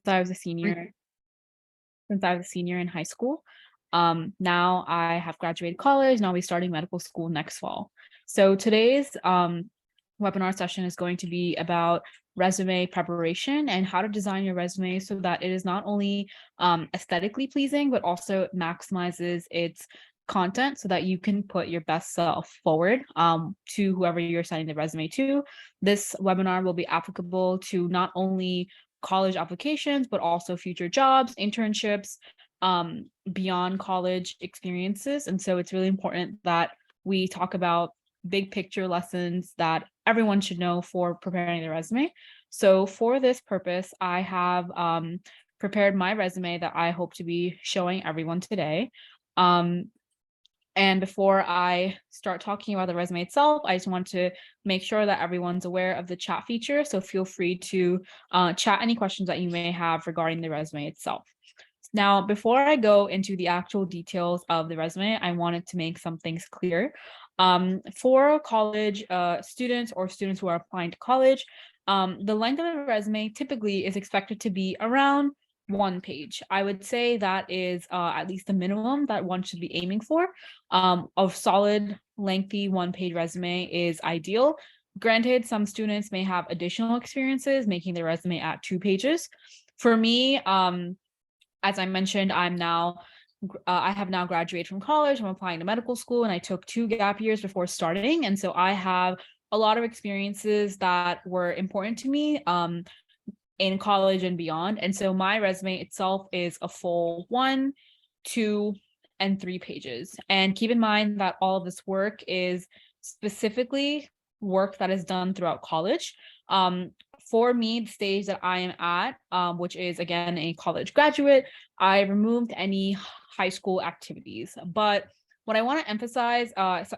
I was a senior since I was a senior in high school. Now I have graduated college and I'll be starting medical school next fall. So today's webinar session is going to be about resume preparation and how to design your resume so that it is not only aesthetically pleasing, but also maximizes its content so that you can put your best self forward to whoever you're sending the resume to. This webinar will be applicable to not only college applications, but also future jobs, internships, beyond college experiences. And so it's really important that we talk about big picture lessons that everyone should know for preparing their resume. So for this purpose, I have prepared my resume that I hope to be showing everyone today. And before I start talking about the resume itself, I just want to make sure that everyone's aware of the chat feature. So feel free to chat any questions that you may have regarding the resume itself. Now, before I go into the actual details of the resume, I wanted to make some things clear. For college students or students who are applying to college, the length of the resume typically is expected to be around 1 page. I would say that is at least the minimum that one should be aiming for. A solid, lengthy 1-page resume is ideal. Granted, some students may have additional experiences, making their resume at 2 pages. For me, as I mentioned, I have now graduated from college. I'm applying to medical school, and I took 2 gap years before starting. And so I have a lot of experiences that were important to me in college and beyond. And so my resume itself is a full 1, 2, and 3 pages. And keep in mind that all of this work is specifically work that is done throughout college. For me, the stage that I am at, which is again a college graduate, I removed any high school activities. But what I want to emphasize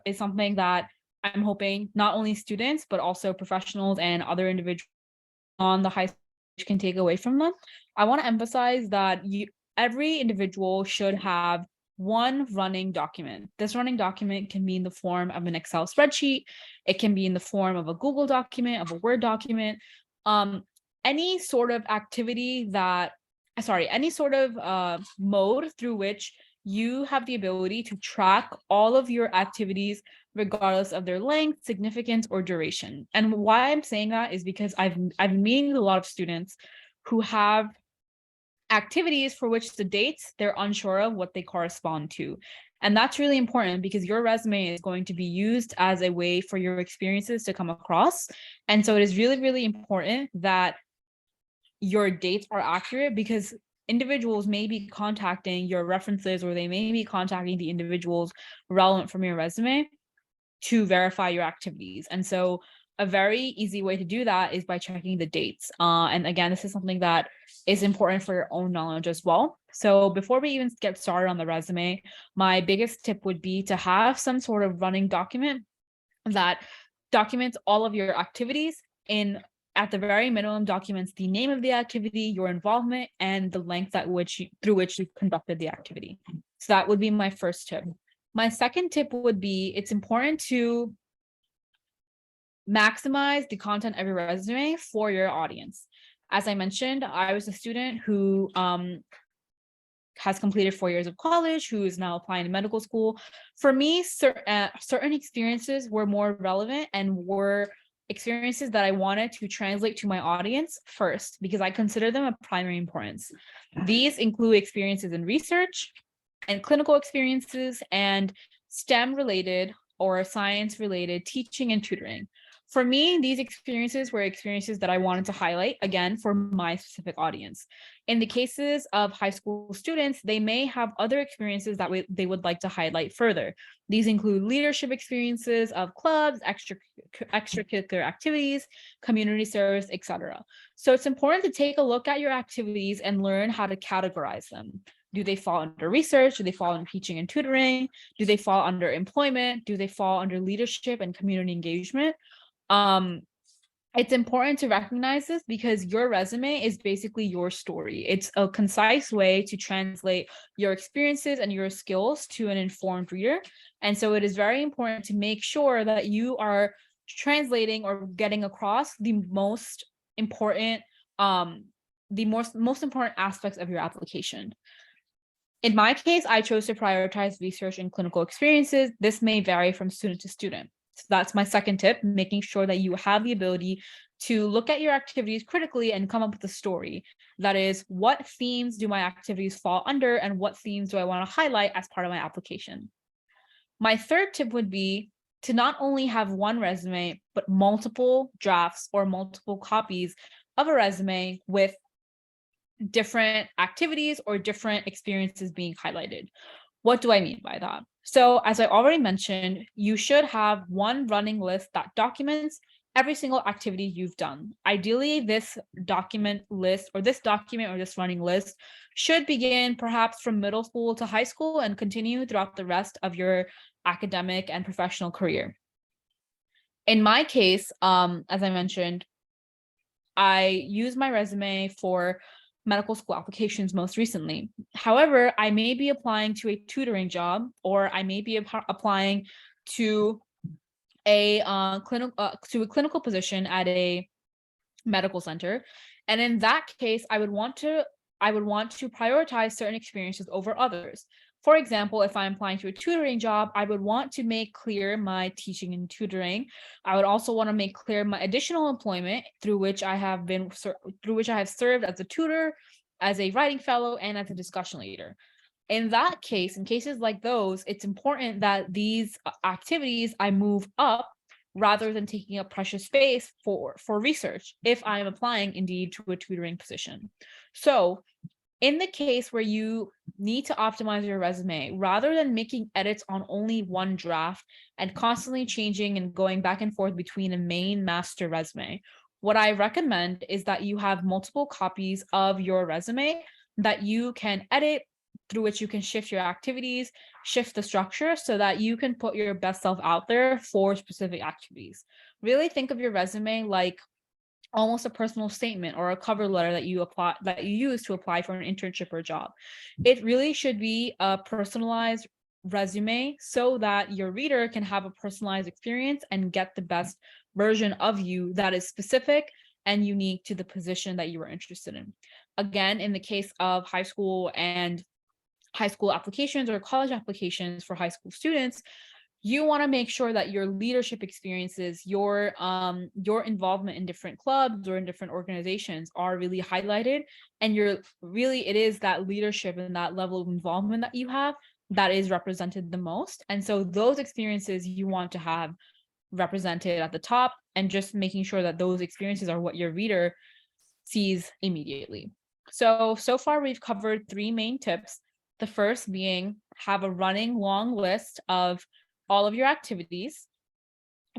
is something that I'm hoping not only students, but also professionals and other individuals on the high school can take away from them. I want to emphasize that every individual should have one running document. This running document can be in the form of an Excel spreadsheet. It can be in the form of a Google document, of a Word document. Any sort of any sort of mode through which you have the ability to track all of your activities regardless of their length, significance, or duration. And why I'm saying that is because I've been meeting with a lot of students who have activities for which the dates they're unsure of what they correspond to. And that's really important because your resume is going to be used as a way for your experiences to come across. And so it is really, really important that your dates are accurate, because individuals may be contacting your references, or they may be contacting the individuals relevant from your resume to verify your activities. And so a very easy way to do that is by checking the dates. And again, this is something that is important for your own knowledge as well. So before we even get started on the resume, my biggest tip would be to have some sort of running document that documents all of your activities. At the very minimum, documents the name of the activity, your involvement, and the length through which you conducted the activity. So that would be my first tip. My second tip would be, it's important to maximize the content of your resume for your audience. As I mentioned, I was a student who has completed 4 years of college, who is now applying to medical school. For me, certain experiences were more relevant and were experiences that I wanted to translate to my audience first, because I consider them of primary importance. These include experiences in research and clinical experiences and STEM-related or science-related teaching and tutoring. For me, these experiences were experiences that I wanted to highlight, again, for my specific audience. In the cases of high school students, they may have other experiences that they would like to highlight further. These include leadership experiences of clubs, extracurricular activities, community service, etc. So it's important to take a look at your activities and learn how to categorize them. Do they fall under research? Do they fall under teaching and tutoring? Do they fall under employment? Do they fall under leadership and community engagement? It's important to recognize this because your resume is basically your story. It's a concise way to translate your experiences and your skills to an informed reader. And so it is very important to make sure that you are translating or getting across the most important the most important aspects of your application. In my case, I chose to prioritize research and clinical experiences. This may vary from student to student. So that's my second tip, making sure that you have the ability to look at your activities critically and come up with a story. That is, what themes do my activities fall under and what themes do I want to highlight as part of my application? My third tip would be to not only have one resume, but multiple drafts or multiple copies of a resume with different activities or different experiences being highlighted. What do I mean by that? So as I already mentioned, you should have one running list that documents every single activity you've done. Ideally, this document list or this document or this running list should begin perhaps from middle school to high school and continue throughout the rest of your academic and professional career. In my case, as I mentioned, I use my resume for medical school applications most recently. However, I may be applying to a tutoring job, or I may be applying to a clinical position at a medical center. And in that case, I would want to prioritize certain experiences over others. For example, if I'm applying to a tutoring job, I would want to make clear my teaching and tutoring. I would also want to make clear my additional employment through which I have served as a tutor, as a writing fellow, and as a discussion leader. In that case, in cases like those, it's important that these activities I move up rather than taking up precious space for research if I am applying indeed to a tutoring position. So in the case where you need to optimize your resume, rather than making edits on only one draft and constantly changing and going back and forth between a main master resume, what I recommend is that you have multiple copies of your resume that you can edit, through which you can shift your activities, shift the structure so that you can put your best self out there for specific activities. Really think of your resume like almost a personal statement or a cover letter that you use to apply for an internship or job. It really should be a personalized resume so that your reader can have a personalized experience and get the best version of you that is specific and unique to the position that you are interested in. Again, in the case of high school applications or college applications for high school students, you want to make sure that your leadership experiences, your involvement in different clubs or in different organizations are really highlighted, and it is that leadership and that level of involvement that you have that is represented the most. And so those experiences you want to have represented at the top, and just making sure that those experiences are what your reader sees immediately. So far we've covered 3 main tips. The first being have a running long list of all of your activities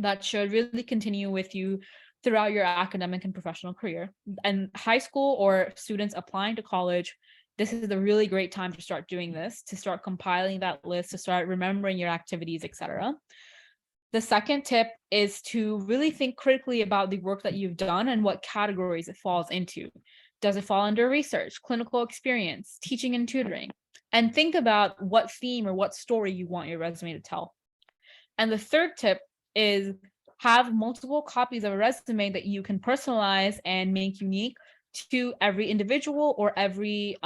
that should really continue with you throughout your academic and professional career. And high school or students applying to college, this is a really great time to start doing this, to start compiling that list, to start remembering your activities, etc. The second tip is to really think critically about the work that you've done and what categories it falls into. Does it fall under research, clinical experience, teaching and tutoring? And think about what theme or what story you want your resume to tell. And the third tip is have multiple copies of a resume that you can personalize and make unique to every individual or every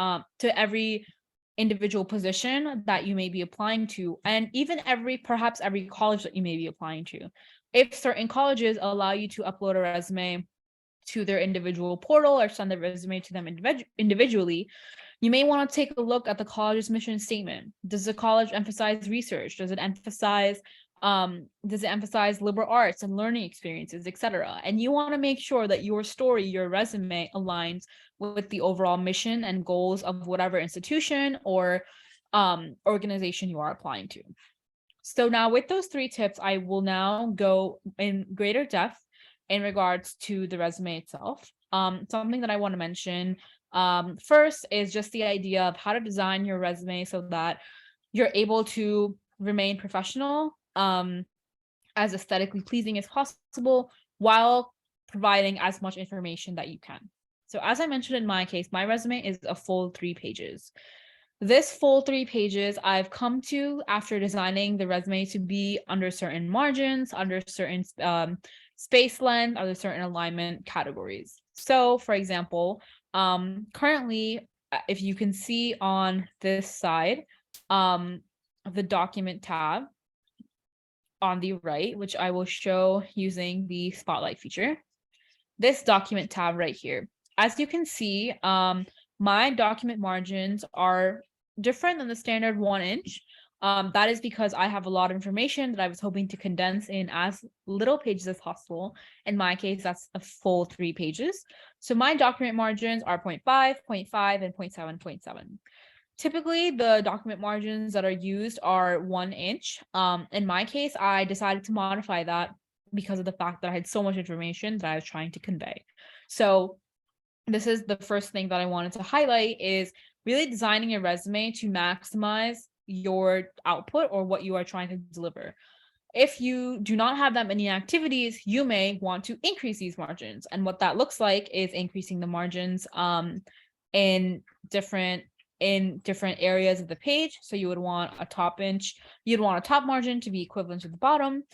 individual position that you may be applying to, and even perhaps every college that you may be applying to. If certain colleges allow you to upload a resume to their individual portal or send the resume to them individually, you may want to take a look at the college's mission statement. Does the college emphasize research? Does it emphasize liberal arts and learning experiences, etc.? And you want to make sure that your story, your resume, aligns with the overall mission and goals of whatever institution or organization you are applying to. So now with those 3 tips, I will now go in greater depth in regards to the resume itself. Something that I want to mention first is just the idea of how to design your resume so that you're able to remain professional, as aesthetically pleasing as possible, while providing as much information that you can. So as I mentioned in my case, my resume is a full 3 pages. This full 3 pages I've come to after designing the resume to be under certain margins, under certain space length, under certain alignment categories. So for example, Currently, if you can see on this side, the document tab on the right, which I will show using the spotlight feature, this document tab right here. As you can see, my document margins are different than the standard 1 inch. That is because I have a lot of information that I was hoping to condense in as little pages as possible. In my case, that's a full 3 pages. So my document margins are 0.5, 0.5, and 0.7, 0.7. Typically, the document margins that are used are 1 inch. In my case, I decided to modify that because of the fact that I had so much information that I was trying to convey. So this is the first thing that I wanted to highlight, is really designing a resume to maximize your output or what you are trying to deliver. If you do not have that many activities, you may want to increase these margins. And what that looks like is increasing the margins in different areas of the page. So you would want a top margin to be equivalent to the bottom.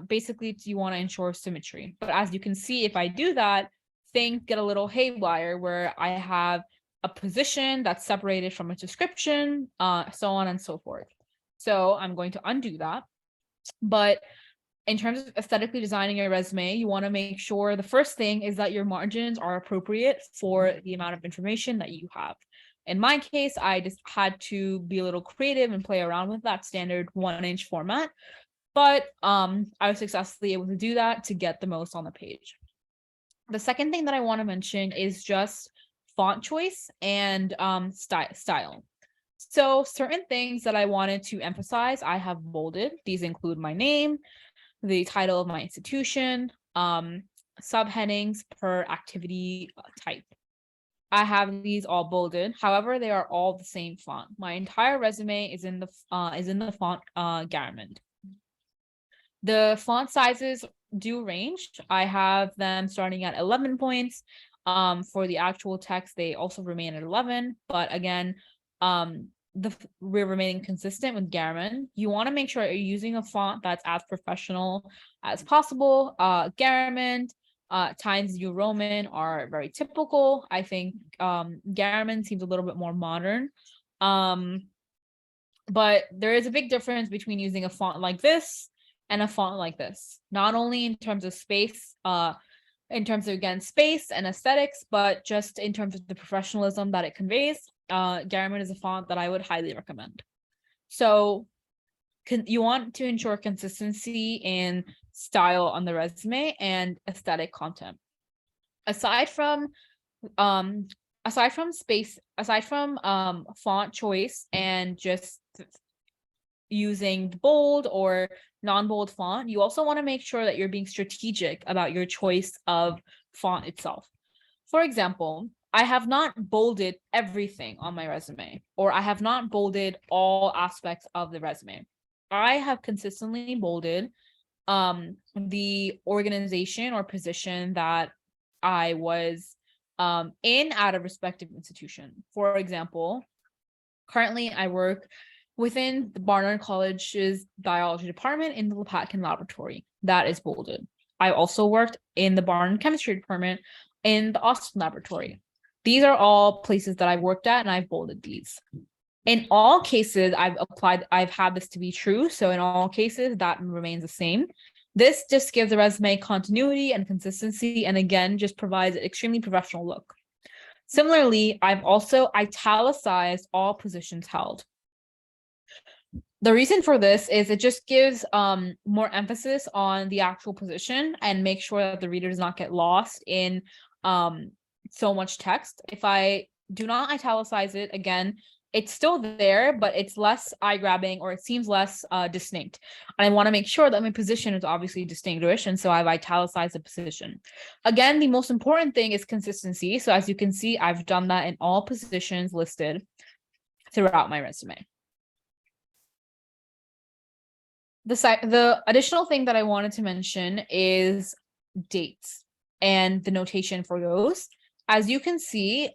Basically, you want to ensure symmetry. But as you can see, if I do that, things get a little haywire where I have a position that's separated from a description, so on and so forth. So I'm going to undo that. But in terms of aesthetically designing your resume, you want to make sure the first thing is that your margins are appropriate for the amount of information that you have. In my case, I just had to be a little creative and play around with that standard 1 inch format. But I was successfully able to do that to get the most on the page. The second thing that I want to mention is just font choice and style. So certain things that I wanted to emphasize, I have bolded. These include my name, the title of my institution, subheadings per activity type. I have these all bolded. However, they are all the same font. My entire resume is in the font Garamond. The font sizes do range. I have them starting at 11 points. For the actual text, they also remain at 11. But again, we're remaining consistent with Garamond. You want to make sure you're using a font that's as professional as possible. Garamond, Times New Roman are very typical. I think Garamond seems a little bit more modern. But there is a big difference between using a font like this and a font like this, not only in terms of space, in terms of, again, space and aesthetics, but just in terms of the professionalism that it conveys. Garamond is a font that I would highly recommend. So you want to ensure consistency in style on the resume and aesthetic content. Aside from font choice and just using bold or non-bold font, you also want to make sure that you're being strategic about your choice of font itself. For example, I have not bolded everything on my resume, or I have not bolded all aspects of the resume. I have consistently bolded the organization or position that I was in at a respective institution. For example, currently I work within the Barnard College's biology department in the Lopatkin laboratory. That is bolded. I also worked in the Barnard chemistry department in the Austin laboratory. These are all places that I've worked at, and I've bolded these. In all cases, I've had this to be true. So in all cases, that remains the same. This just gives the resume continuity and consistency, and again, just provides an extremely professional look. Similarly, I've also italicized all positions held. The reason for this is it just gives more emphasis on the actual position and make sure that the reader does not get lost in so much text. If I do not italicize it, again, it's still there, but it's less eye-grabbing, or it seems less distinct. And I want to make sure that my position is obviously distinguished, and so I've italicized the position. Again, the most important thing is consistency. So as you can see, I've done that in all positions listed throughout my resume. The additional thing that I wanted to mention is dates and the notation for those. As you can see,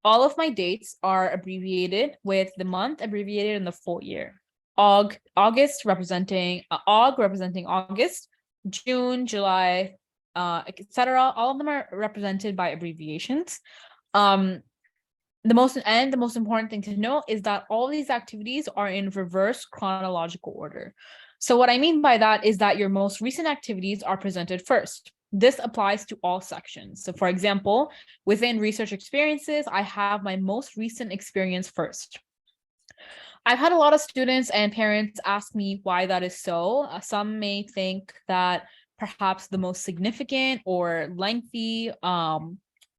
all of my dates are abbreviated, with the month abbreviated in the full year. August representing August, June, July, etc. All of them are represented by abbreviations. The most important thing to note is that all these activities are in reverse chronological order. So what I mean by that is that your most recent activities are presented first. This applies to all sections. So for example, within research experiences, I have my most recent experience first. I've had a lot of students and parents ask me why that is so. Some may think that perhaps the most significant or lengthy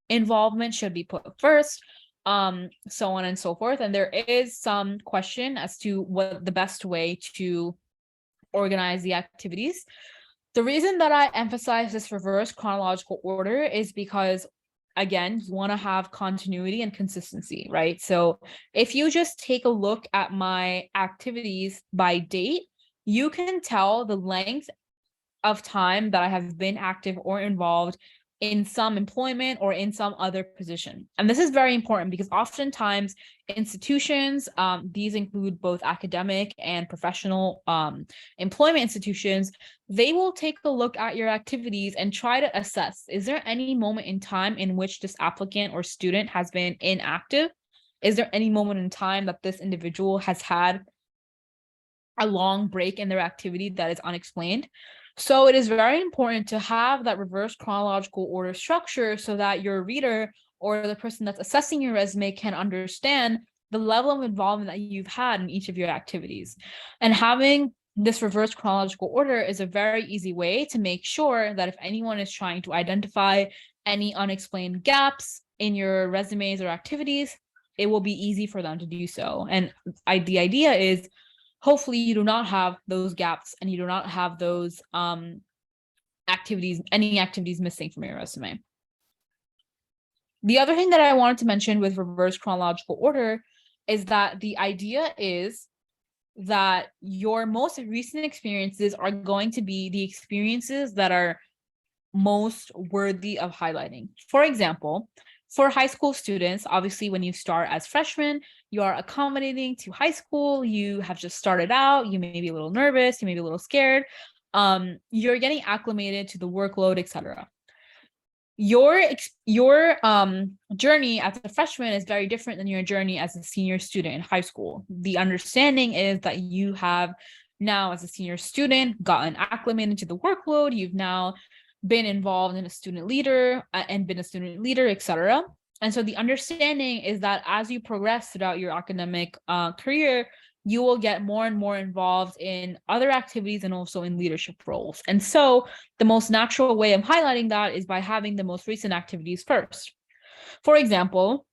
involvement should be put first, so on and so forth. And there is some question as to what the best way to organize the activities. The reason that I emphasize this reverse chronological order is because, again, you want to have continuity and consistency, right? So if you just take a look at my activities by date, you can tell the length of time that I have been active or involved in some employment or in some other position. And this is very important because oftentimes institutions, these include both academic and professional employment institutions, they will take a look at your activities and try to assess, is there any moment in time in which this applicant or student has been inactive? Is there any moment in time that this individual has had a long break in their activity that is unexplained? So it is very important to have that reverse chronological order structure so that your reader or the person that's assessing your resume can understand the level of involvement that you've had in each of your activities. And having this reverse chronological order is a very easy way to make sure that if anyone is trying to identify any unexplained gaps in your resumes or activities, it will be easy for them to do so. And the idea is, hopefully you do not have those gaps and you do not have those any activities missing from your resume. The other thing that I wanted to mention with reverse chronological order is that the idea is that your most recent experiences are going to be the experiences that are most worthy of highlighting. For example, for high school students, obviously, when you start as freshmen, you are accommodating to high school. You have just started out. You may be a little nervous. You may be a little scared. You're getting acclimated to the workload, etc. Your journey as a freshman is very different than your journey as a senior student in high school. The understanding is that you have now, as a senior student, gotten acclimated to the workload. You've now been involved in a student leader and been a student leader, etc. And so the understanding is that as you progress throughout your academic career, you will get more and more involved in other activities and also in leadership roles. And so the most natural way of highlighting that is by having the most recent activities first. For example,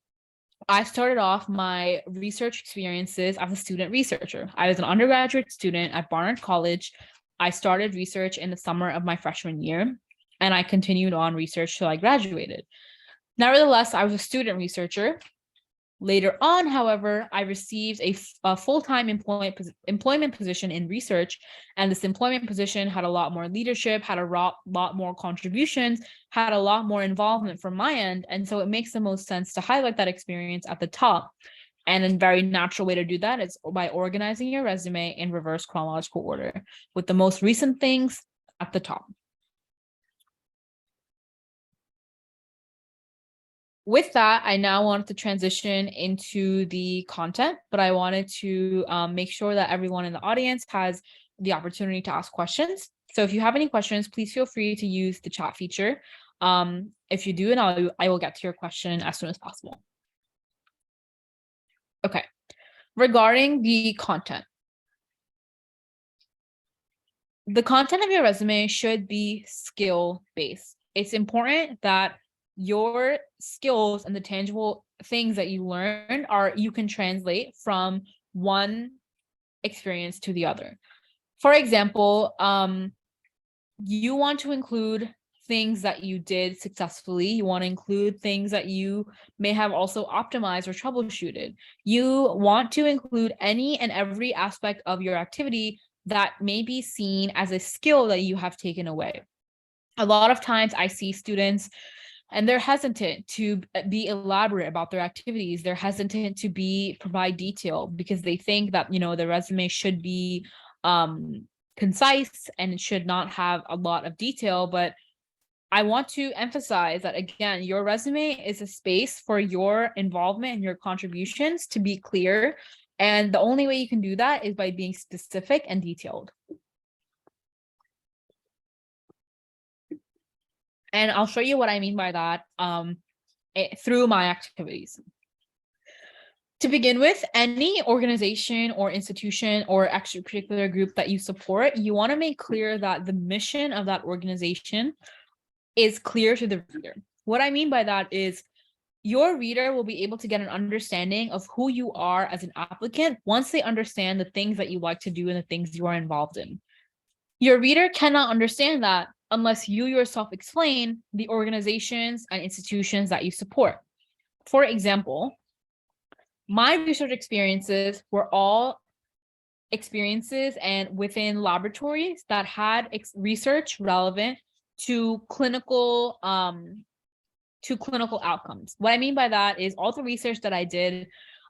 I started off my research experiences as a student researcher. I was an undergraduate student at Barnard College. I started research in the summer of my freshman year, and I continued on research till I graduated. Nevertheless, I was a student researcher. Later on, however, I received a full-time employment position in research, and this employment position had a lot more leadership, had a lot more contributions, had a lot more involvement from my end, and so it makes the most sense to highlight that experience at the top. And a very natural way to do that is by organizing your resume in reverse chronological order, with the most recent things at the top. With that, I now wanted to transition into the content, but I wanted to make sure that everyone in the audience has the opportunity to ask questions. So if you have any questions, please feel free to use the chat feature. If you do, and I will get to your question as soon as possible. Okay, regarding the content. The content of your resume should be skill-based. It's important that your skills and the tangible things that you learn you can translate from one experience to the other. For example, you want to include things that you did successfully. You want to include things that you may have also optimized or troubleshooted. You want to include any and every aspect of your activity that may be seen as a skill that you have taken away. A lot of times I see students and they're hesitant to be elaborate about their activities. They're hesitant to provide detail because they think that, the resume should be concise and it should not have a lot of detail. But I want to emphasize that, again, your resume is a space for your involvement and your contributions to be clear. And the only way you can do that is by being specific and detailed. And I'll show you what I mean by that through my activities. To begin with, any organization or institution or extracurricular group that you support, you want to make clear that the mission of that organization is clear to the reader. What I mean by that is your reader will be able to get an understanding of who you are as an applicant once they understand the things that you like to do and the things you are involved in. Your reader cannot understand that unless you yourself explain the organizations and institutions that you support. For example, my research experiences were all experiences and within laboratories that had research relevant to clinical outcomes. What I mean by that is all the research that I did,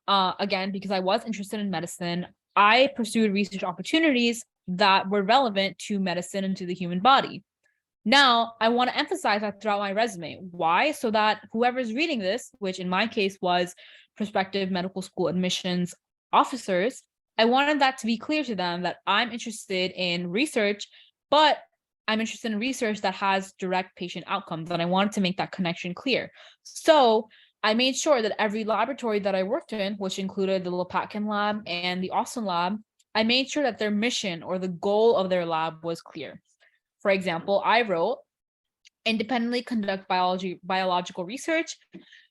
again, because I was interested in medicine, I pursued research opportunities that were relevant to medicine and to the human body. Now, I want to emphasize that throughout my resume. Why? So that whoever's reading this, which in my case was prospective medical school admissions officers, I wanted that to be clear to them that I'm interested in research, but I'm interested in research that has direct patient outcomes, and I wanted to make that connection clear. So I made sure that every laboratory that I worked in, which included the Lopatkin lab and the Austin lab, I made sure that their mission or the goal of their lab was clear. For example, I wrote, independently conduct biological research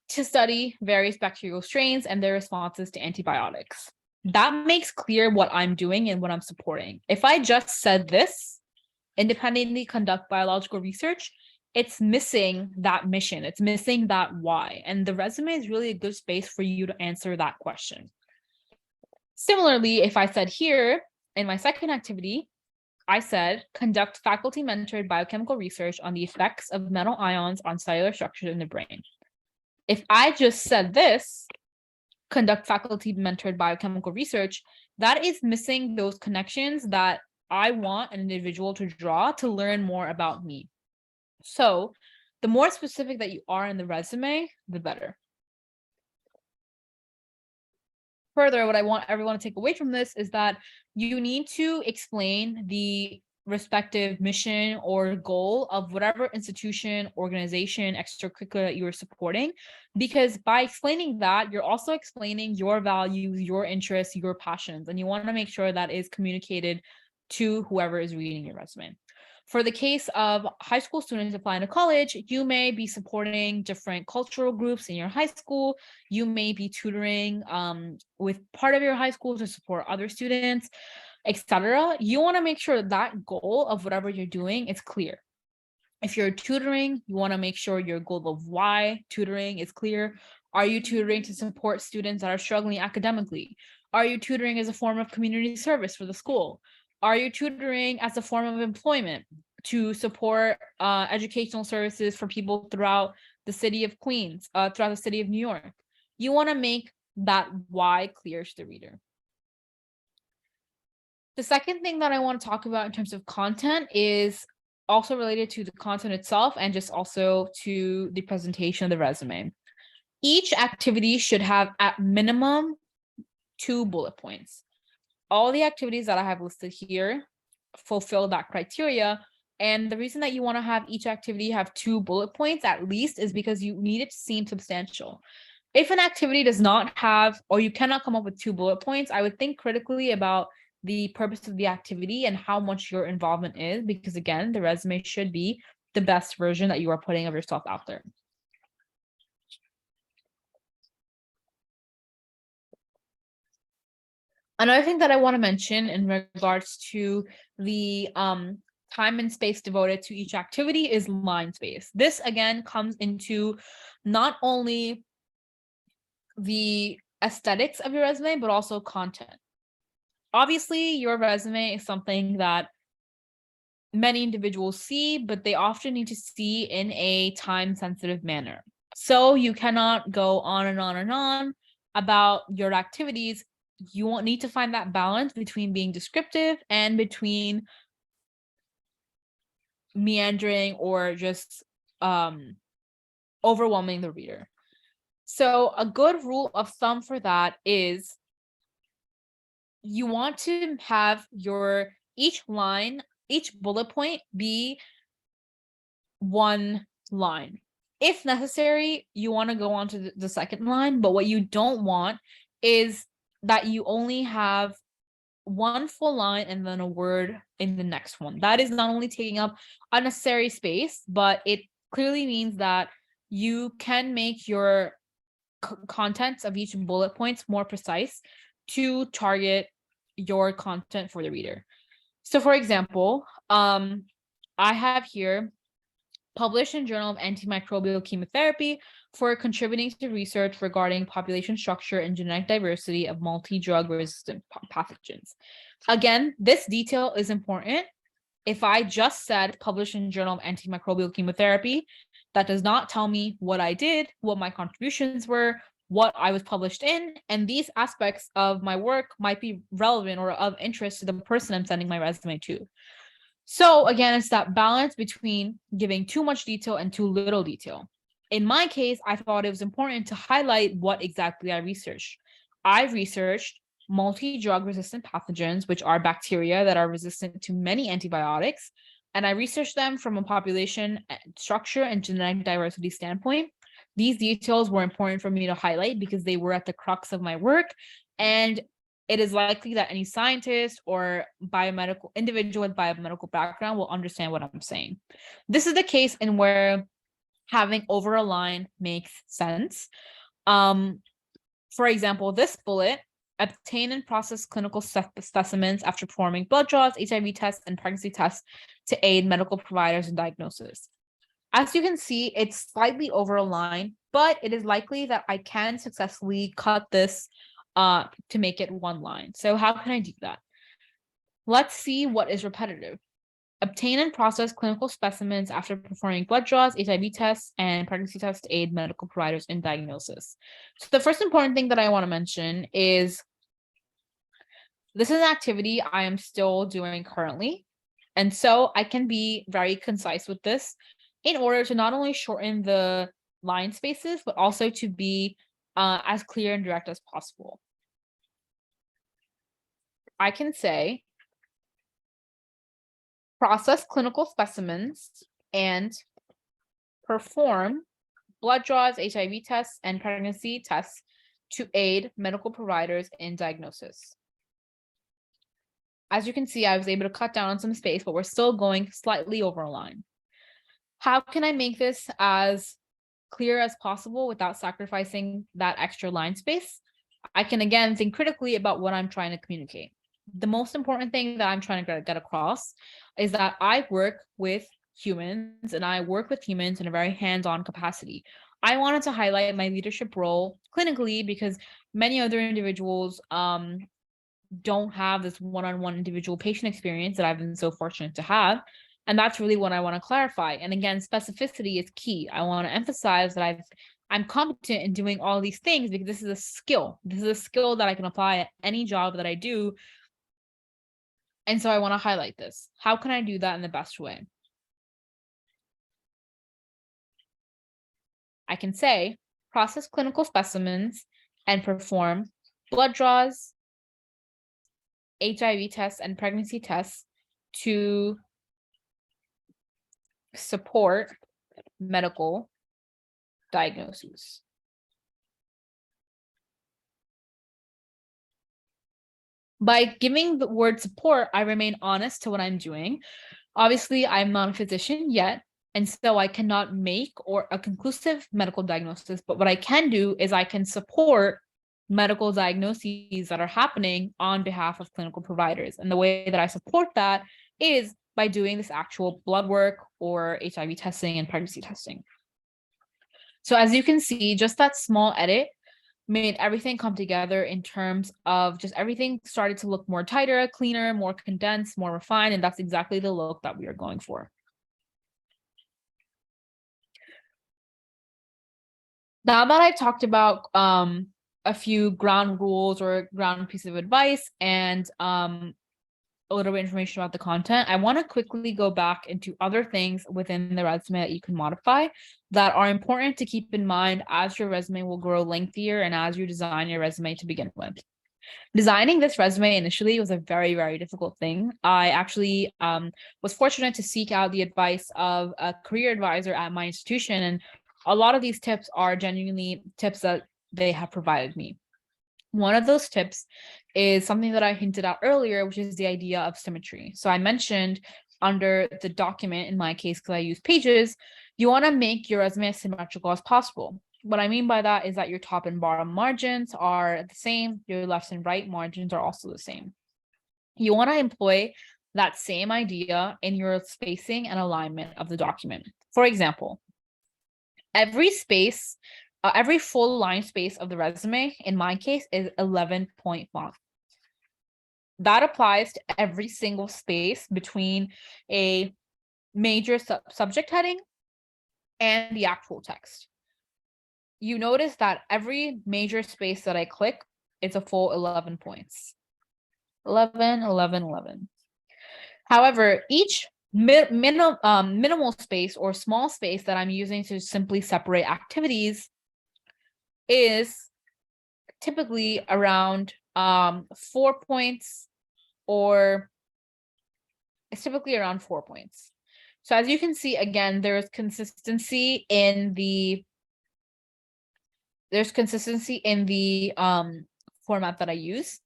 to study various bacterial strains and their responses to antibiotics. That makes clear what I'm doing and what I'm supporting. If I just said this, independently conduct biological research, it's missing that mission. It's missing that why. And the resume is really a good space for you to answer that question. Similarly, if I said here in my second activity, I said, conduct faculty-mentored biochemical research on the effects of metal ions on cellular structures in the brain. If I just said this, conduct faculty-mentored biochemical research, that is missing those connections that I want an individual to draw to learn more about me. So the more specific that you are in the resume, the better. Further, what I want everyone to take away from this is that you need to explain the respective mission or goal of whatever institution, organization, extracurricular that you are supporting, because by explaining that, you're also explaining your values, your interests, your passions, and you want to make sure that is communicated to whoever is reading your resume. For the case of high school students applying to college, you may be supporting different cultural groups in your high school. You may be tutoring with part of your high school to support other students, etc. You want to make sure that goal of whatever you're doing is clear. If you're tutoring, you want to make sure your goal of why tutoring is clear. Are you tutoring to support students that are struggling academically? Are you tutoring as a form of community service for the school? Are you tutoring as a form of employment to support educational services for people throughout the city of Queens, throughout the city of New York? You want to make that why clear to the reader. The second thing that I want to talk about in terms of content is also related to the content itself and just also to the presentation of the resume. Each activity should have at minimum 2 bullet points. All the activities that I have listed here fulfill that criteria. And the reason that you want to have each activity have 2 bullet points at least is because you need it to seem substantial. If an activity does not have, or you cannot come up with 2 bullet points, I would think critically about the purpose of the activity and how much your involvement is, because again, the resume should be the best version that you are putting of yourself out there. Another thing that I want to mention in regards to the time and space devoted to each activity is line space. This again comes into not only the aesthetics of your resume, but also content. Obviously, your resume is something that many individuals see, but they often need to see in a time-sensitive manner. So you cannot go on and on and on about your activities. You won't need to find that balance between being descriptive and between meandering or just overwhelming the reader. So a good rule of thumb for that is you want to have each bullet point be one line. If necessary, you want to go on to the second line, but what you don't want is that you only have one full line and then a word in the next one. That is not only taking up unnecessary space, but it clearly means that you can make your contents of each bullet points more precise to target your content for the reader. So for example, I have here published in Journal of Antimicrobial Chemotherapy for contributing to research regarding population structure and genetic diversity of multi-drug resistant pathogens. Again, this detail is important. If I just said published in Journal of Antimicrobial Chemotherapy, that does not tell me what I did, what my contributions were, what I was published in, and these aspects of my work might be relevant or of interest to the person I'm sending my resume to. So again, it's that balance between giving too much detail and too little detail. In my case, I thought it was important to highlight what exactly I researched. I researched multi-drug resistant pathogens, which are bacteria that are resistant to many antibiotics. And I researched them from a population structure and genetic diversity standpoint. These details were important for me to highlight because they were at the crux of my work. And it is likely that any scientist or biomedical individual with biomedical background will understand what I'm saying. This is the case in where having over a line makes sense. For example, this bullet, obtain and process clinical specimens after performing blood draws, HIV tests, and pregnancy tests to aid medical providers in diagnosis. As you can see, it's slightly over a line, but it is likely that I can successfully cut this to make it one line. So how can I do that? Let's see what is repetitive. Obtain and process clinical specimens after performing blood draws, HIV tests, and pregnancy tests to aid medical providers in diagnosis. So the first important thing that I want to mention is this is an activity I am still doing currently. And so I can be very concise with this in order to not only shorten the line spaces, but also to be as clear and direct as possible. I can say process clinical specimens and perform blood draws, HIV tests, and pregnancy tests to aid medical providers in diagnosis. As you can see, I was able to cut down on some space, but we're still going slightly over a line. How can I make this as clear as possible without sacrificing that extra line space? I can again think critically about what I'm trying to communicate. The most important thing that I'm trying to get across is that I work with humans and I work with humans in a very hands-on capacity. I wanted to highlight my leadership role clinically because many other individuals don't have this one-on-one individual patient experience that I've been so fortunate to have. And that's really what I want to clarify. And again, specificity is key. I want to emphasize that I'm competent in doing all these things because this is a skill. This is a skill that I can apply at any job that I do. And so I want to highlight this. How can I do that in the best way? I can say, process clinical specimens and perform blood draws, HIV tests, and pregnancy tests to support medical diagnoses. By giving the word support, I remain honest to what I'm doing. Obviously, I'm not a physician yet, and so I cannot make a conclusive medical diagnosis, but what I can do is I can support medical diagnoses that are happening on behalf of clinical providers. And the way that I support that is by doing this actual blood work or HIV testing and pregnancy testing. So as you can see, just that small edit made everything come together in terms of just everything started to look more tighter, cleaner, more condensed, more refined, and that's exactly the look that we are going for. Now that I've talked about a few ground rules or ground piece of advice and a little bit of information about the content, I want to quickly go back into other things within the resume that you can modify that are important to keep in mind as your resume will grow lengthier and as you design your resume to begin with. Designing this resume initially was a very, very difficult thing. I actually was fortunate to seek out the advice of a career advisor at my institution, and a lot of these tips are genuinely tips that they have provided me. One of those tips is something that I hinted at earlier, which is the idea of symmetry. So I mentioned under the document, in my case, because I use Pages, you want to make your resume as symmetrical as possible. What I mean by that is that your top and bottom margins are the same. Your left and right margins are also the same. You want to employ that same idea in your spacing and alignment of the document. For example, every full line space of the resume, in my case, is 11-point font. That applies to every single space between a major subject heading and the actual text. You notice that every major space that I click, it's a full 11 points. 11, 11, 11. However, each minimal space or small space that I'm using to simply separate activities is typically around 4 points, or it's typically around 4 points. So as you can see, again, there's consistency in the format that I use.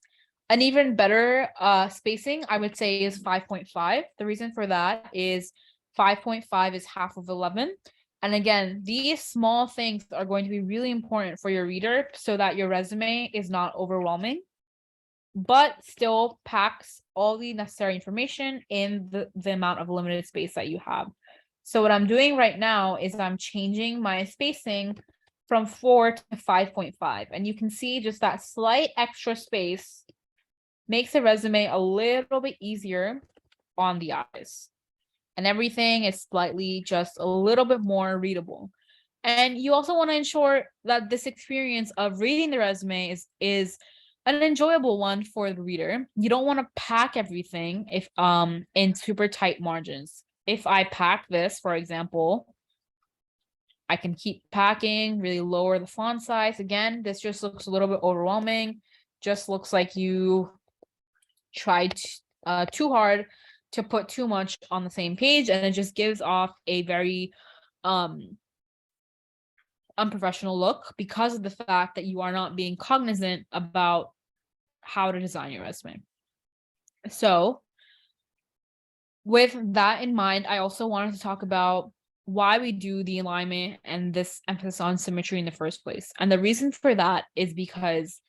An even better spacing, I would say, is 5.5. The reason for that is 5.5 is half of 11. And again, these small things are going to be really important for your reader so that your resume is not overwhelming, but still packs all the necessary information in the amount of limited space that you have. So what I'm doing right now is I'm changing my spacing from 4 to 5.5. And you can see just that slight extra space makes the resume a little bit easier on the eyes. And everything is slightly just a little bit more readable. And you also want to ensure that this experience of reading the resume is an enjoyable one for the reader. You don't want to pack everything in super tight margins. If I pack this, for example, I can keep packing, really lower the font size. Again, this just looks a little bit overwhelming. Just looks like you tried too hard to put too much on the same page, and it just gives off a very unprofessional look because of the fact that you are not being cognizant about how to design your resume. So with that in mind, I also wanted to talk about why we do the alignment and this emphasis on symmetry in the first place. And the reason for that is because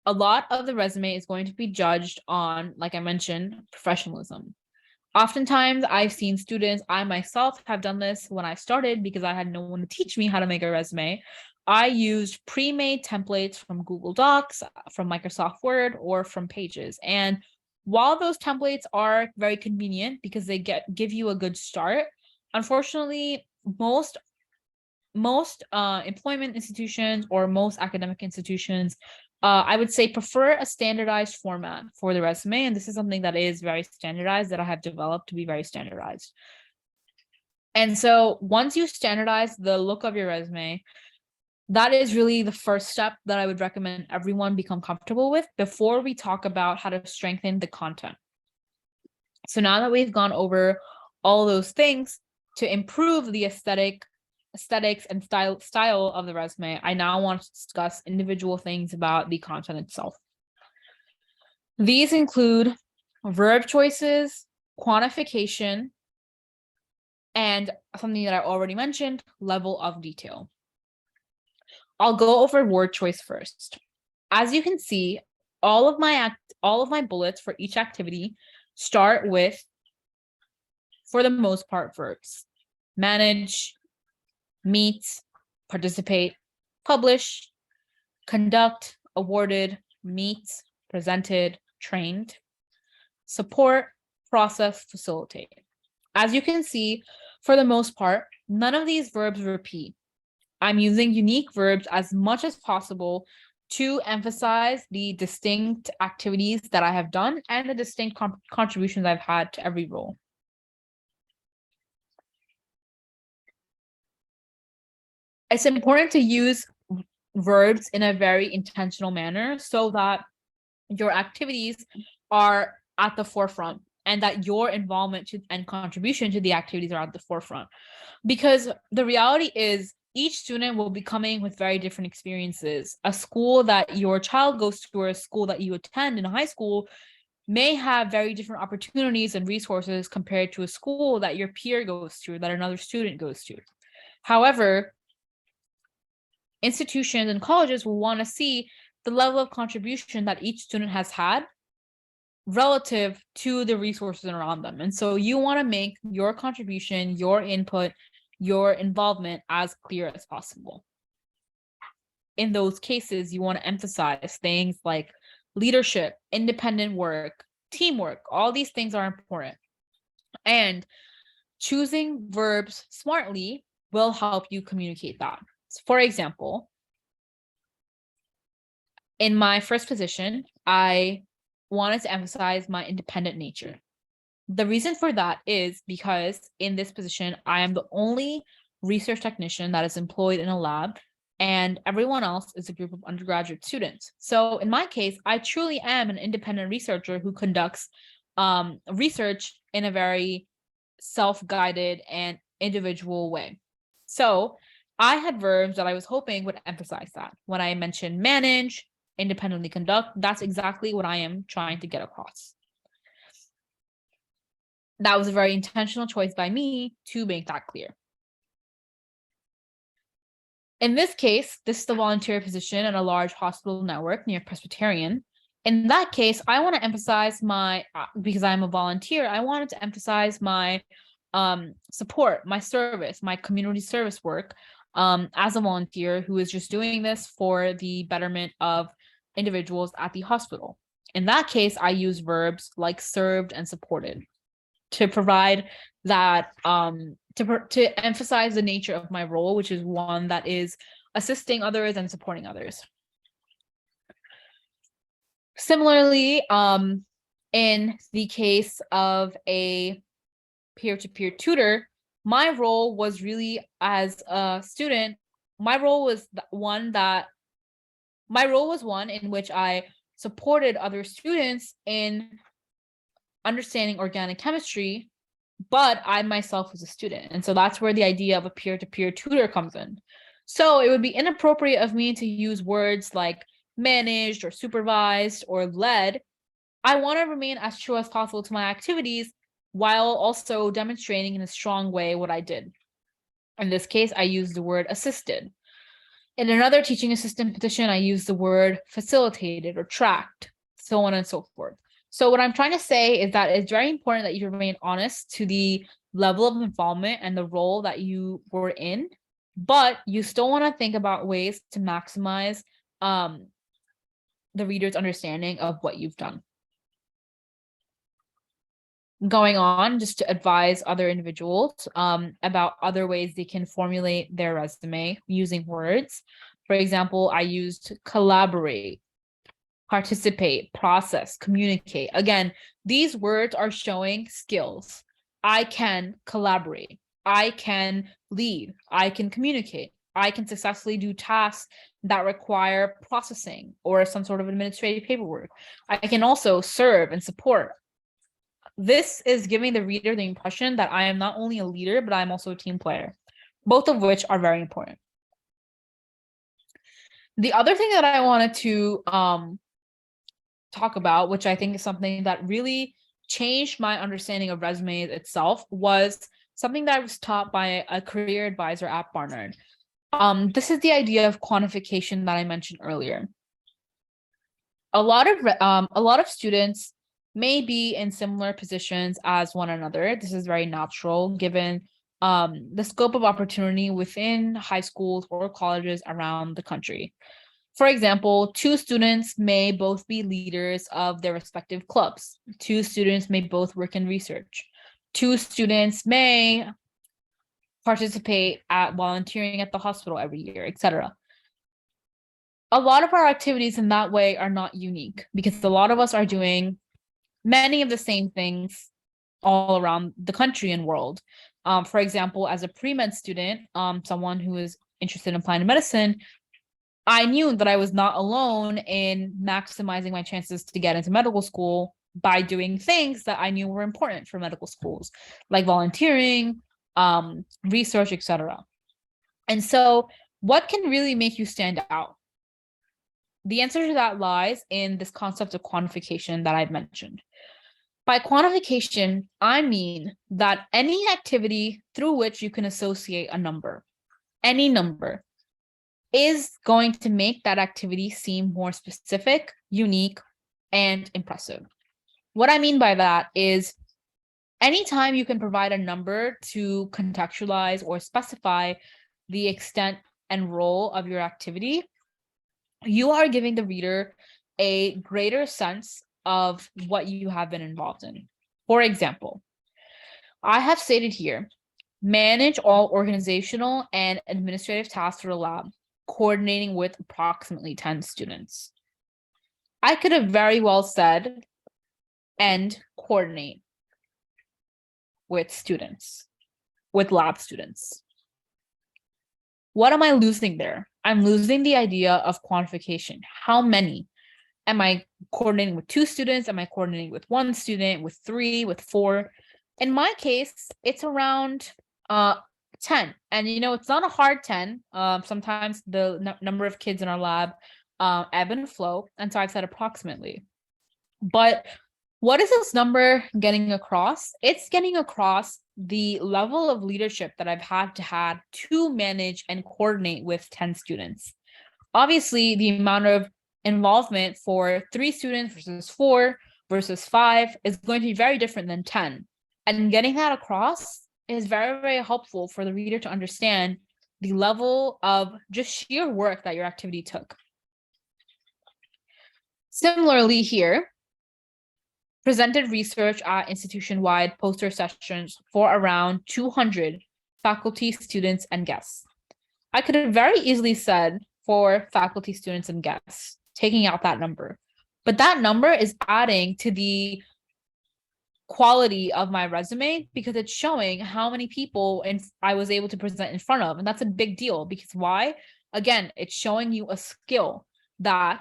a lot of the resume is going to be judged on, like I mentioned, professionalism. Oftentimes, I've seen students, I myself have done this when I started because I had no one to teach me how to make a resume. I used pre-made templates from Google Docs, from Microsoft Word, or from Pages. And while those templates are very convenient because they give you a good start, unfortunately, most employment institutions or most academic institutions, I would say, prefer a standardized format for the resume. And this is something that is very standardized, that I have developed to be very standardized. And so once you standardize the look of your resume, that is really the first step that I would recommend everyone become comfortable with before we talk about how to strengthen the content. So now that we've gone over all those things to improve the aesthetics and style of the resume, I now want to discuss individual things about the content itself. These include verb choices, quantification, and something that I already mentioned, level of detail. I'll go over word choice first. As you can see, all of my bullets for each activity start with, for the most part, verbs. Manage, meet, participate, publish, conduct, awarded, meet, presented, trained, support, process, facilitate. As you can see, for the most part, none of these verbs repeat. I'm using unique verbs as much as possible to emphasize the distinct activities that I have done and the distinct contributions I've had to every role. It's important to use verbs in a very intentional manner so that your activities are at the forefront and that your involvement and contribution to the activities are at the forefront. Because the reality is each student will be coming with very different experiences. A school that your child goes to or a school that you attend in high school may have very different opportunities and resources compared to a school that your peer goes to, that another student goes to. However, institutions and colleges will want to see the level of contribution that each student has had relative to the resources around them. And so you want to make your contribution, your input, your involvement as clear as possible. In those cases, you want to emphasize things like leadership, independent work, teamwork. All these things are important. And choosing verbs smartly will help you communicate that. For example, in my first position, I wanted to emphasize my independent nature. The reason for that is because in this position, I am the only research technician that is employed in a lab, and everyone else is a group of undergraduate students. So in my case, I truly am an independent researcher who conducts research in a very self-guided and individual way. So I had verbs that I was hoping would emphasize that. When I mentioned manage, independently conduct, that's exactly what I am trying to get across. That was a very intentional choice by me to make that clear. In this case, this is the volunteer position in a large hospital network near Presbyterian. In that case, I want to emphasize because I'm a volunteer, I wanted to emphasize my support, my service, my community service work as a volunteer who is just doing this for the betterment of individuals at the hospital. In that case, I use verbs like served and supported to provide that, to emphasize the nature of my role, which is one that is assisting others and supporting others. Similarly, in the case of a peer-to-peer tutor, my role was really as a student, my role was one in which I supported other students in understanding organic chemistry, but I myself was a student. And so that's where the idea of a peer-to-peer tutor comes in. So it would be inappropriate of me to use words like managed or supervised or led. I want to remain as true as possible to my activities while also demonstrating in a strong way what I did. In this case, I used the word assisted. In another teaching assistant position, I used the word facilitated or tracked, so on and so forth. So what I'm trying to say is that it's very important that you remain honest to the level of involvement and the role that you were in, but you still want to think about ways to maximize the reader's understanding of what you've done. Going on, just to advise other individuals about other ways they can formulate their resume using words. For example, I used collaborate, participate, process, communicate. Again, these words are showing skills. I can collaborate. I can lead. I can communicate. I can successfully do tasks that require processing or some sort of administrative paperwork. I can also serve and support. This is giving the reader the impression that I am not only a leader, but I'm also a team player, both of which are very important. The other thing that I wanted to talk about, which I think is something that really changed my understanding of resumes itself, was something that I was taught by a career advisor at Barnard. This is the idea of quantification that I mentioned earlier. A lot of students may be in similar positions as one another. This is very natural given the scope of opportunity within high schools or colleges around the country. For example, 2 students may both be leaders of their respective clubs. 2 students may both work in research. 2 students may participate at volunteering at the hospital every year, etc. a lot of our activities in that way are not unique because a lot of us are doing many of the same things all around the country and world. For example, as a pre-med student, someone who is interested in applying to medicine, I knew that I was not alone in maximizing my chances to get into medical school by doing things that I knew were important for medical schools, like volunteering, research, etc. And so, what can really make you stand out? The answer to that lies in this concept of quantification that I've mentioned. By quantification, I mean that any activity through which you can associate a number, any number, is going to make that activity seem more specific, unique, and impressive. What I mean by that is anytime you can provide a number to contextualize or specify the extent and role of your activity, you are giving the reader a greater sense of what you have been involved in. For example, I have stated here, manage all organizational and administrative tasks for the lab, coordinating with approximately 10 students. I could have very well said, and coordinate with students, with lab students. What am I losing there? I'm losing the idea of quantification. How many? Am I coordinating with 2 students? Am I coordinating with 1 student, with 3, with 4? In my case, it's around 10. And it's not a hard 10. Sometimes the number of kids in our lab ebb and flow. And so I've said approximately. But what is this number getting across? It's getting across the level of leadership that I've had to manage and coordinate with 10 students. Obviously, the amount of involvement for 3 students versus 4 versus 5 is going to be very different than 10. And getting that across is very, very helpful for the reader to understand the level of just sheer work that your activity took. Similarly here, presented research at institution-wide poster sessions for around 200 faculty, students, and guests. I could have very easily said for faculty, students, and guests, taking out that number. But that number is adding to the quality of my resume because it's showing how many people I was able to present in front of. And that's a big deal because why? Again, it's showing you a skill that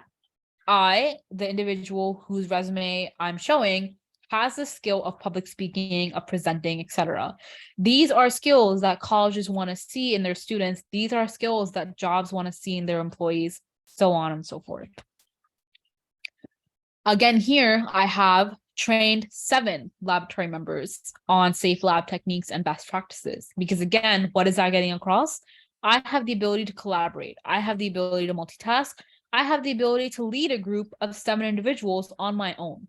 the individual whose resume I'm showing, has the skill of public speaking, of presenting, etc. These are skills that colleges want to see in their students. These are skills that jobs want to see in their employees, so on and so forth. Again, here I have trained 7 laboratory members on safe lab techniques and best practices. Because again, what is that getting across? I have the ability to collaborate. I have the ability to multitask. I have the ability to lead a group of 7 individuals on my own.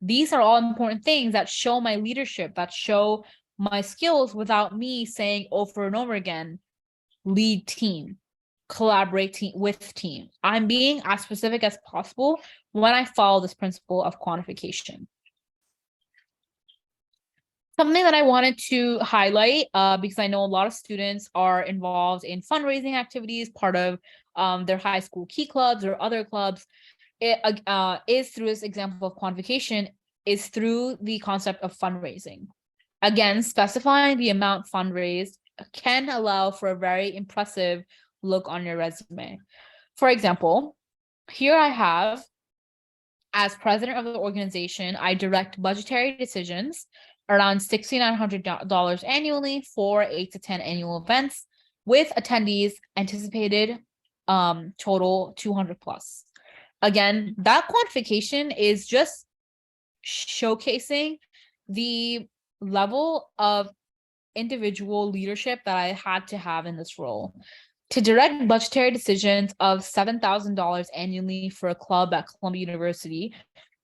These are all important things that show my leadership, that show my skills without me saying over and over again, lead team, collaborate with team. I'm being as specific as possible when I follow this principle of quantification. Something that I wanted to highlight, because I know a lot of students are involved in fundraising activities, part of their high school key clubs or other clubs, is through this example of quantification, is through the concept of fundraising. Again, specifying the amount fundraised can allow for a very impressive look on your resume. For example, here I have, as president of the organization, I direct budgetary decisions around $6,900 annually for 8 to 10 annual events with attendees anticipated total 200 plus. Again, that quantification is just showcasing the level of individual leadership that I had to have in this role. To direct budgetary decisions of $7,000 annually for a club at Columbia University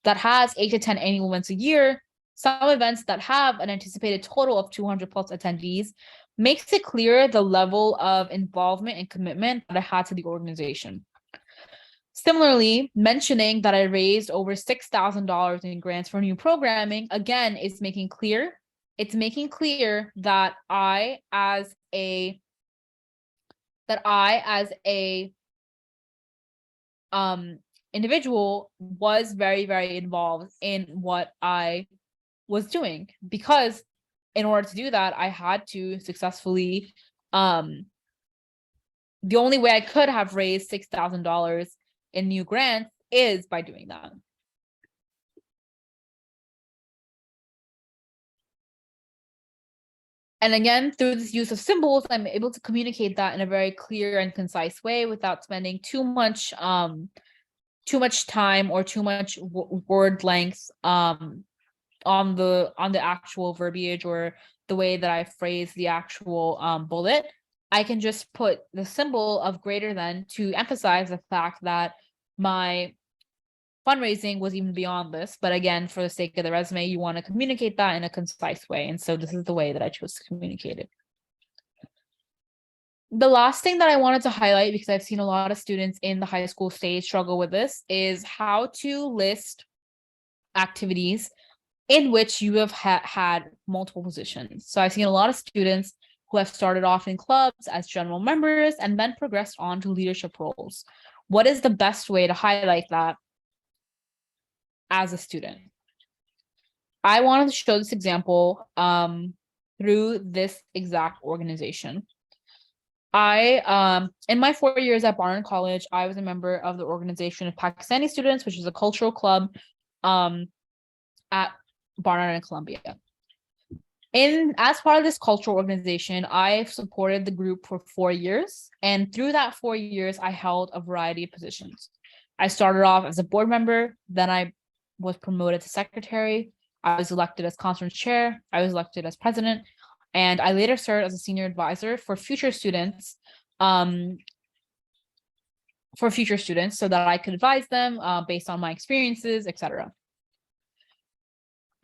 that has 8 to 10 annual events a year, some events that have an anticipated total of 200 plus attendees, makes it clear the level of involvement and commitment that I had to the organization. Similarly, mentioning that I raised over $6,000 in grants for new programming, again, is making clear, that I as a individual was very, very involved in what I was doing, because in order to do that, I had to successfully, the only way I could have raised $6,000 in new grants is by doing that. And again, through this use of symbols, I'm able to communicate that in a very clear and concise way without spending too much time or too much word length on the actual verbiage or the way that I phrase the actual bullet. I can just put the symbol of greater than to emphasize the fact that my fundraising was even beyond this. But again, for the sake of the resume, you want to communicate that in a concise way. And so this is the way that I chose to communicate it. The last thing that I wanted to highlight, because I've seen a lot of students in the high school stage struggle with this, is how to list activities in which you have had multiple positions. So I've seen a lot of students who have started off in clubs as general members and then progressed on to leadership roles. What is the best way to highlight that as a student? I wanted to show this example through this exact organization. In my 4 years at Barnard College, I was a member of the Organization of Pakistani Students, which is a cultural club at Barnard and Columbia. As part of this cultural organization, I've supported the group for 4 years. And through that 4 years, I held a variety of positions. I started off as a board member, then I was promoted to secretary. I was elected as conference chair. I was elected as president. And I later served as a senior advisor for future students, so that I could advise them based on my experiences, etc.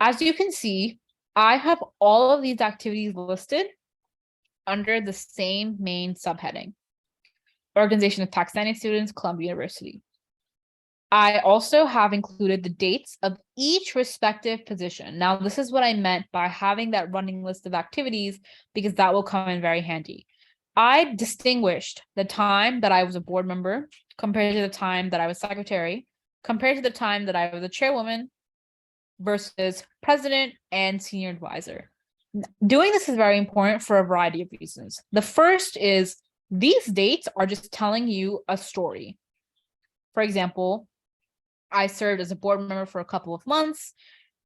As you can see, I have all of these activities listed under the same main subheading: Organization of Pakistani Students, Columbia University. I also have included the dates of each respective position. Now, this is what I meant by having that running list of activities, because that will come in very handy. I distinguished the time that I was a board member compared to the time that I was secretary, compared to the time that I was a chairwoman versus president and senior advisor. Doing this is very important for a variety of reasons. The first is these dates are just telling you a story. For example, I served as a board member for a couple of months,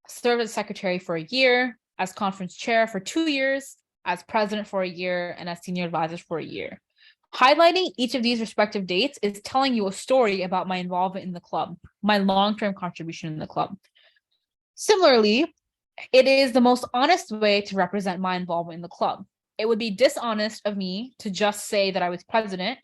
served as secretary for a year, as conference chair for 2 years, as president for a year, and as senior advisor for a year. Highlighting each of these respective dates is telling you a story about my involvement in the club, my long-term contribution in the club. Similarly, it is the most honest way to represent my involvement in the club. It would be dishonest of me to just say that I was president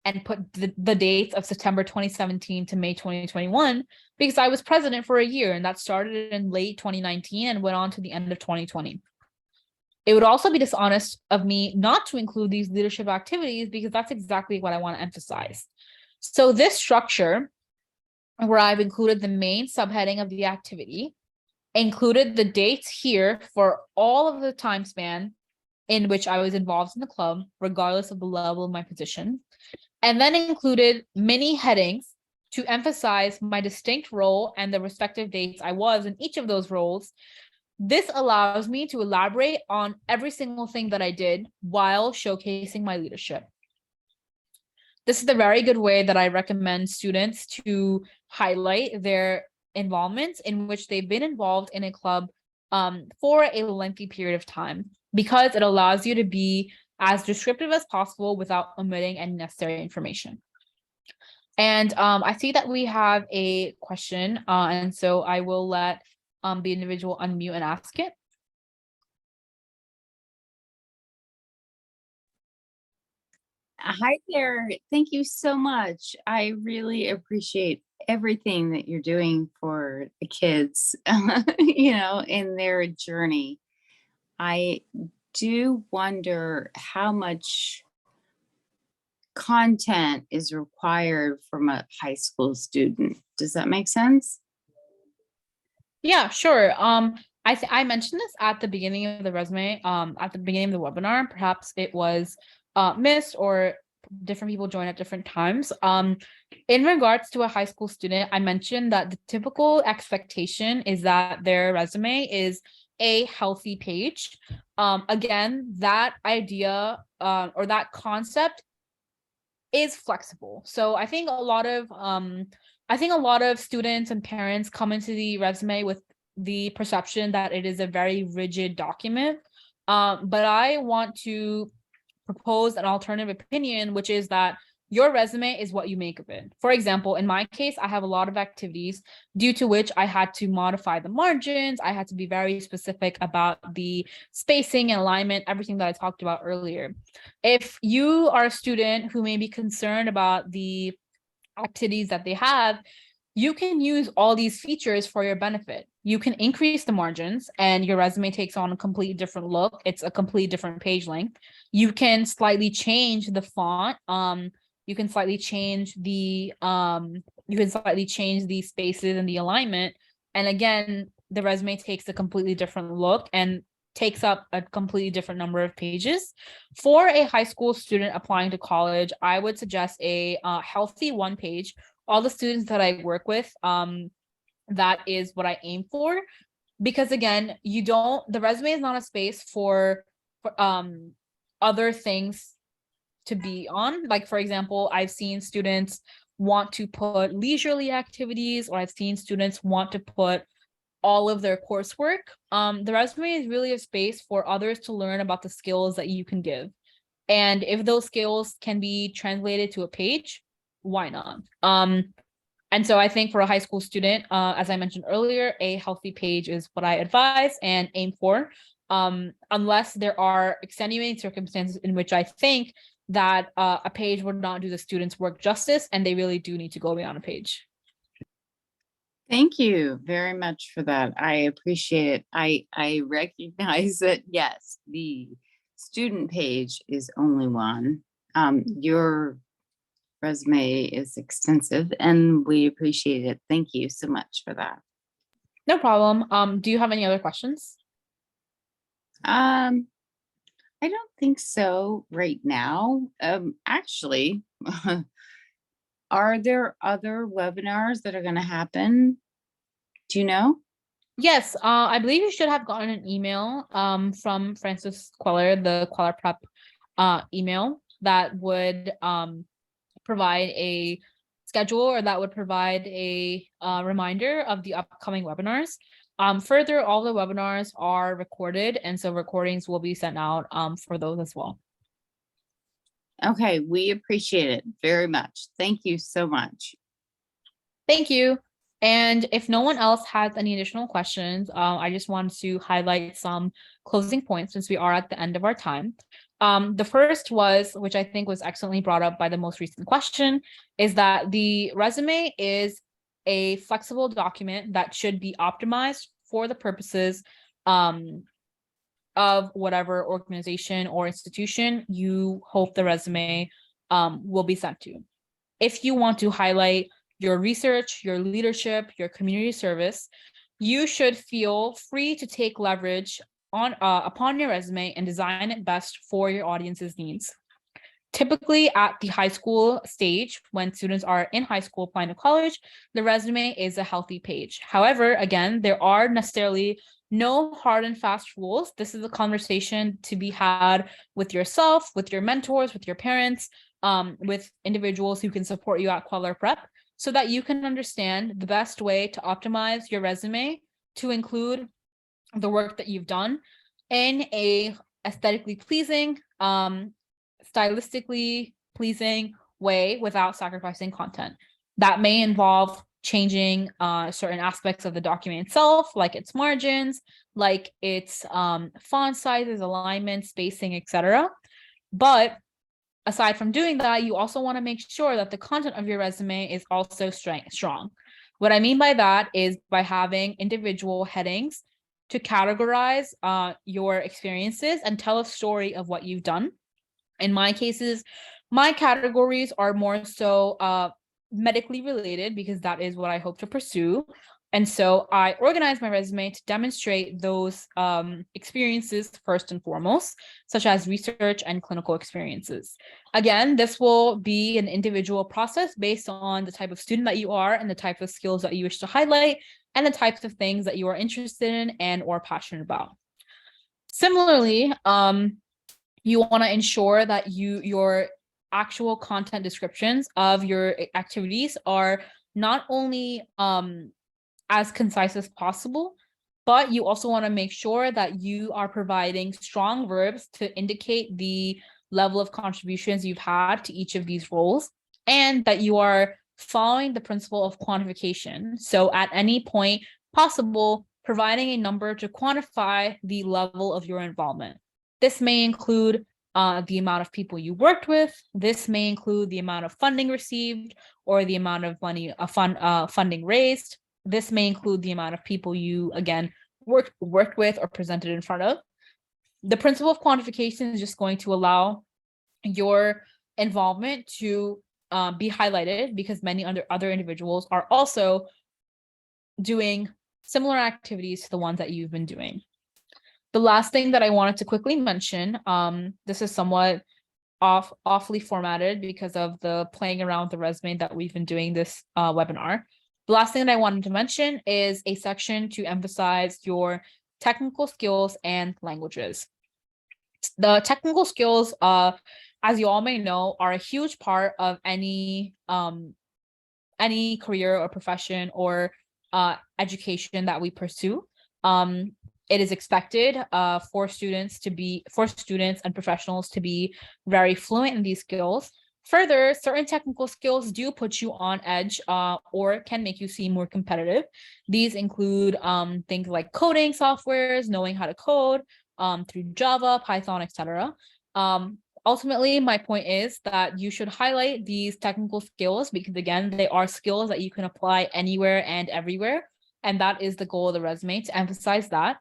and put the dates of September 2017 to May 2021, because I was president for a year, and that started in late 2019 and went on to the end of 2020. It would also be dishonest of me not to include these leadership activities, because that's exactly what I want to emphasize. So this structure, where I've included the main subheading of the activity, included the dates here for all of the time span in which I was involved in the club, regardless of the level of my position, and then included many headings to emphasize my distinct role and the respective dates I was in each of those roles. This allows me to elaborate on every single thing that I did while showcasing my leadership. This is a very good way that I recommend students to highlight their involvements in which they've been involved in a club for a lengthy period of time, because it allows you to be as descriptive as possible without omitting any necessary information. And I see that we have a question, and so I will let the individual unmute and ask it. Hi there. Thank you so much. I really appreciate everything that you're doing for the kids, in their journey. I do wonder how much content is required from a high school student. Does that make sense? Yeah, sure. I mentioned this at the beginning of the resume, at the beginning of the webinar. Perhaps it was missed, or different people join at different times. In regards to a high school student, I mentioned that the typical expectation is that their resume is a healthy page. Again, that idea or that concept is flexible. So I think a lot of students and parents come into the resume with the perception that it is a very rigid document. But I want to propose an alternative opinion, which is that your resume is what you make of it. For example, in my case, I have a lot of activities due to which I had to modify the margins. I had to be very specific about the spacing and alignment, everything that I talked about earlier. If you are a student who may be concerned about the activities that they have, you can use all these features for your benefit. You can increase the margins and your resume takes on a completely different look. It's a completely different page length. You can slightly change the font. You can slightly change the spaces and the alignment. And again, the resume takes a completely different look and takes up a completely different number of pages. For a high school student applying to college, I would suggest a healthy one page. All the students that I work with, that is what I aim for, because again, the resume is not a space for other things to be on. Like, for example, I've seen students want to put leisurely activities, or I've seen students want to put all of their coursework. The resume is really a space for others to learn about the skills that you can give. And if those skills can be translated to a page, why not? And so I think for a high school student, as I mentioned earlier, a healthy page is what I advise and aim for, unless there are extenuating circumstances in which I think that a page would not do the student's work justice, and they really do need to go beyond a page. Thank you very much for that. I appreciate it. I recognize that, yes, the student page is only one. Your resume is extensive and we appreciate it. Thank you so much for that. No problem. Do you have any other questions? I don't think so right now. Actually, are there other webinars that are going to happen? Do you know? Yes, I believe you should have gotten an email from Francis Kweller, the Kweller Prep email that would provide a schedule, or that would provide a reminder of the upcoming webinars. Further, all the webinars are recorded, and so recordings will be sent out for those as well. Okay, we appreciate it very much. Thank you so much. Thank you. And if no one else has any additional questions, I just wanted to highlight some closing points since we are at the end of our time. The first was, which I think was excellently brought up by the most recent question, is that the resume is a flexible document that should be optimized for the purposes of whatever organization or institution you hope the resume will be sent to. If you want to highlight your research, your leadership, your community service, you should feel free to take leverage upon your resume and design it best for your audience's needs. Typically at the high school stage, when students are in high school applying to college, the resume is a healthy page. However, again, there are necessarily no hard and fast rules. This is a conversation to be had with yourself, with your mentors, with your parents, with individuals who can support you at Kweller Prep, so that you can understand the best way to optimize your resume to include the work that you've done in a aesthetically pleasing, stylistically pleasing way without sacrificing content. That may involve changing certain aspects of the document itself, like its margins, like its font sizes, alignment, spacing, etc. But aside from doing that, you also want to make sure that the content of your resume is also strong. What I mean by that is by having individual headings to categorize your experiences and tell a story of what you've done. In my cases, my categories are more so medically related, because that is what I hope to pursue. And so I organized my resume to demonstrate those experiences first and foremost, such as research and clinical experiences. Again, this will be an individual process based on the type of student that you are and the type of skills that you wish to highlight and the types of things that you are interested in and or passionate about. Similarly, you want to ensure that your actual content descriptions of your activities are not only as concise as possible, but you also want to make sure that you are providing strong verbs to indicate the level of contributions you've had to each of these roles, and that you are following the principle of quantification. So at any point possible, providing a number to quantify the level of your involvement. This may include the amount of people you worked with. This may include the amount of funding received or the amount of money funding raised. This may include the amount of people you, again, worked with or presented in front of. The principle of quantification is just going to allow your involvement to be highlighted, because many other individuals are also doing similar activities to the ones that you've been doing. The last thing that I wanted to quickly mention, this is somewhat awfully formatted because of the playing around with the resume that we've been doing this webinar. The last thing that I wanted to mention is a section to emphasize your technical skills and languages. The technical skills, as you all may know, are a huge part of any career or profession or education that we pursue. It is expected for students and professionals to be very fluent in these skills. Further, certain technical skills do put you on edge or can make you seem more competitive. These include things like coding softwares, knowing how to code through Java, Python, etc. Ultimately, my point is that you should highlight these technical skills because, again, they are skills that you can apply anywhere and everywhere. And that is the goal of the resume, to emphasize that.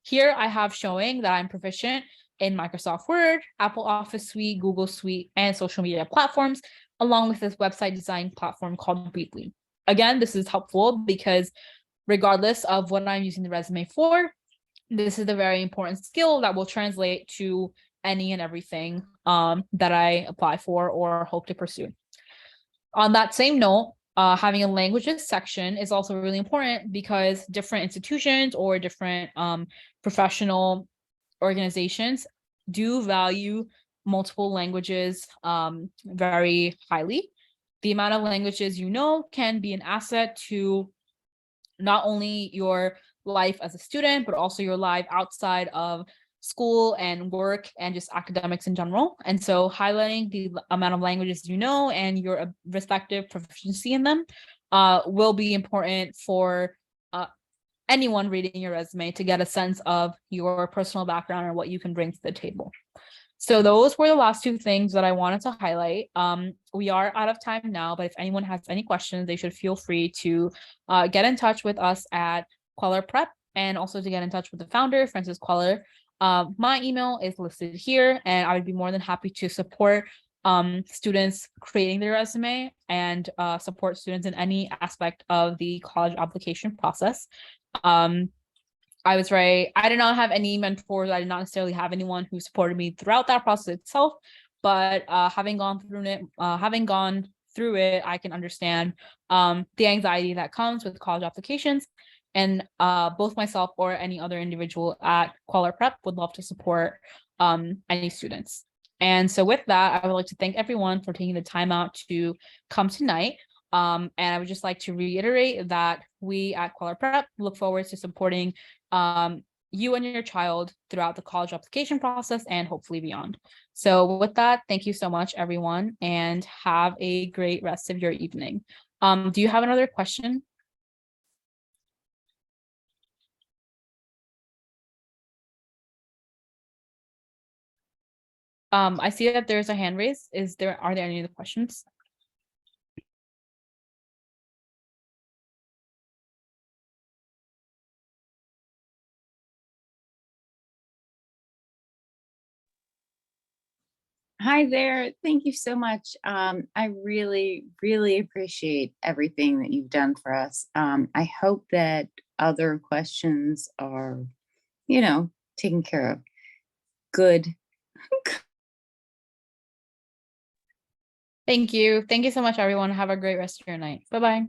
Here I have showing that I'm proficient in Microsoft Word, Apple Office Suite, Google Suite, and social media platforms, along with this website design platform called Weebly. Again, this is helpful because regardless of what I'm using the resume for, this is a very important skill that will translate to any and everything that I apply for or hope to pursue. On that same note, having a languages section is also really important because different institutions or different professional organizations do value multiple languages very highly. The amount of languages you know can be an asset to not only your life as a student, but also your life outside of school and work and just academics in general. And so highlighting the amount of languages you know and your respective proficiency in them will be important for anyone reading your resume to get a sense of your personal background and what you can bring to the table. So those were the last two things that I wanted to highlight. We are out of time now, but if anyone has any questions, they should feel free to get in touch with us at Kweller Prep, and also to get in touch with the founder, Francis Kweller. My email is listed here, and I would be more than happy to support students creating their resume and support students in any aspect of the college application process. I did not have any mentors. I did not necessarily have anyone who supported me throughout that process itself, but having gone through it, I can understand the anxiety that comes with college applications. And both myself or any other individual at Kweller Prep would love to support any students. And so with that, I would like to thank everyone for taking the time out to come tonight. And I would just like to reiterate that we at Kweller Prep look forward to supporting you and your child throughout the college application process and hopefully beyond. So with that, thank you so much, everyone, and have a great rest of your evening. Do you have another question? I see that there's a hand raised. Are there any other questions? Hi there. Thank you so much. I really, really appreciate everything that you've done for us. I hope that other questions are, taken care of. Good. Thank you. Thank you so much, everyone. Have a great rest of your night. Bye-bye.